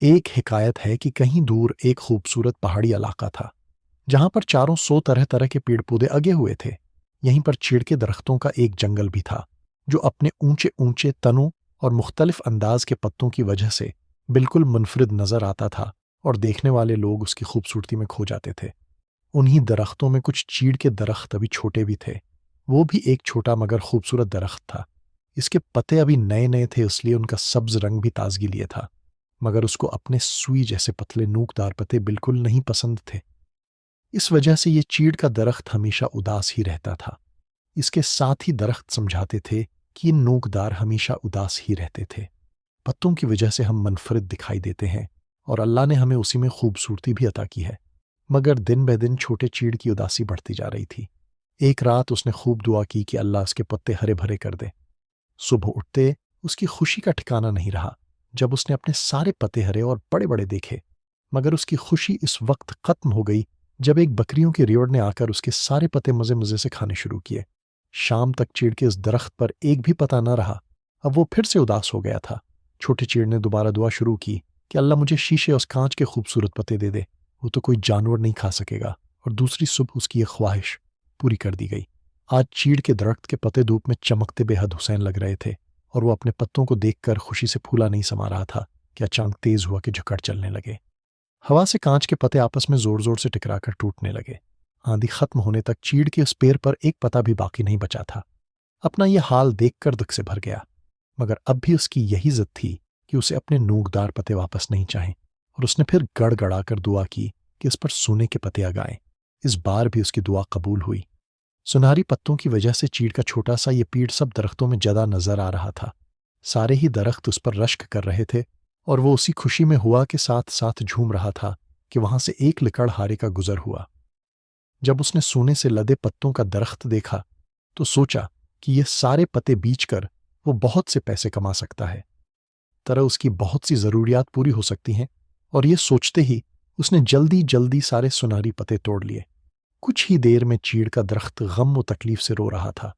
ایک حکایت ہے کہ کہیں دور ایک خوبصورت پہاڑی علاقہ تھا جہاں پر چاروں سو طرح طرح کے پیڑ پودے اگے ہوئے تھے۔ یہیں پر چیڑ کے درختوں کا ایک جنگل بھی تھا جو اپنے اونچے اونچے تنوں اور مختلف انداز کے پتوں کی وجہ سے بالکل منفرد نظر آتا تھا، اور دیکھنے والے لوگ اس کی خوبصورتی میں کھو جاتے تھے۔ انہی درختوں میں کچھ چیڑ کے درخت ابھی چھوٹے بھی تھے۔ وہ بھی ایک چھوٹا مگر خوبصورت درخت تھا۔ اس کے پتے ابھی نئے نئے تھے، اس لیے ان کا سبز رنگ بھی تازگی لیے تھا، مگر اس کو اپنے سوئی جیسے پتلے نوک دار پتے بالکل نہیں پسند تھے۔ اس وجہ سے یہ چیڑ کا درخت ہمیشہ اداس ہی رہتا تھا۔ اس کے ساتھ ہی درخت سمجھاتے تھے کہ یہ نوک دار ہمیشہ اداس ہی رہتے تھے۔ پتوں کی وجہ سے ہم منفرد دکھائی دیتے ہیں، اور اللہ نے ہمیں اسی میں خوبصورتی بھی عطا کی ہے۔ مگر دن بہ دن چھوٹے چیڑ کی اداسی بڑھتی جا رہی تھی۔ ایک رات اس نے خوب دعا کی کہ اللہ اس کے پتے ہرے بھرے کر دے۔ صبح اٹھتے اس کی خوشی کا ٹھکانہ نہیں رہا جب اس نے اپنے سارے پتے ہرے اور بڑے بڑے دیکھے، مگر اس کی خوشی اس وقت ختم ہو گئی جب ایک بکریوں کی ریوڑ نے آ کر اس کے سارے پتے مزے مزے سے کھانے شروع کیے۔ شام تک چیڑ کے اس درخت پر ایک بھی پتا نہ رہا۔ اب وہ پھر سے اداس ہو گیا تھا۔ چھوٹے چیڑ نے دوبارہ دعا شروع کی کہ اللہ مجھے شیشے اور کانچ کے خوبصورت پتے دے دے، وہ تو کوئی جانور نہیں کھا سکے گا۔ اور دوسری صبح اس کی یہ خواہش پوری کر دی گئی۔ آج چیڑ کے درخت کے پتے دھوپ میں چمکتے بے حد حسین لگ رہے تھے، اور وہ اپنے پتوں کو دیکھ کر خوشی سے پھولا نہیں سما رہا تھا کہ اچانک تیز ہوا کہ جھکڑ چلنے لگے۔ ہوا سے کانچ کے پتے آپس میں زور زور سے ٹکرا کر ٹوٹنے لگے۔ آندھی ختم ہونے تک چیڑ کے اس پیر پر ایک پتا بھی باقی نہیں بچا تھا۔ اپنا یہ حال دیکھ کر دکھ سے بھر گیا، مگر اب بھی اس کی یہی ضد تھی کہ اسے اپنے نوکدار پتے واپس نہیں چاہیں، اور اس نے پھر گڑ گڑا کر دعا کی کہ اس پر سونے کے پتے اگائیں۔ اس بار بھی اس کی دعا قبول ہوئی۔ سنہری پتوں کی وجہ سے چیڑ کا چھوٹا سا یہ پیڑ سب درختوں میں جدا نظر آ رہا تھا۔ سارے ہی درخت اس پر رشک کر رہے تھے، اور وہ اسی خوشی میں ہوا کے ساتھ ساتھ جھوم رہا تھا کہ وہاں سے ایک لکڑ ہارے کا گزر ہوا۔ جب اس نے سونے سے لدے پتوں کا درخت دیکھا تو سوچا کہ یہ سارے پتے بیچ کر وہ بہت سے پیسے کما سکتا ہے، طرح اس کی بہت سی ضروریات پوری ہو سکتی ہیں۔ اور یہ سوچتے ہی اس نے جلدی جلدی سارے سنہری پتے توڑ لیے۔ کچھ ہی دیر میں چیڑ کا درخت غم و تکلیف سے رو رہا تھا۔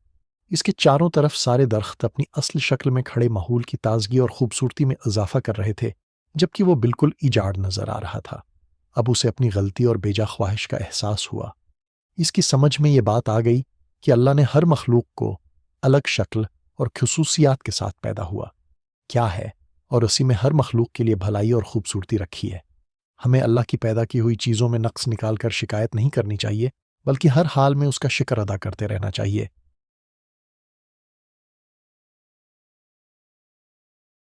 اس کے چاروں طرف سارے درخت اپنی اصل شکل میں کھڑے ماحول کی تازگی اور خوبصورتی میں اضافہ کر رہے تھے، جبکہ وہ بالکل ایجاڑ نظر آ رہا تھا۔ اب اسے اپنی غلطی اور بیجا خواہش کا احساس ہوا۔ اس کی سمجھ میں یہ بات آ گئی کہ اللہ نے ہر مخلوق کو الگ شکل اور خصوصیات کے ساتھ پیدا ہوا کیا ہے، اور اسی میں ہر مخلوق کے لیے بھلائی اور خوبصورتی رکھی ہے۔ ہمیں اللہ کی پیدا کی ہوئی چیزوں میں نقص نکال کر شکایت نہیں کرنی چاہیے، بلکہ ہر حال میں اس کا شکر ادا کرتے رہنا چاہیے۔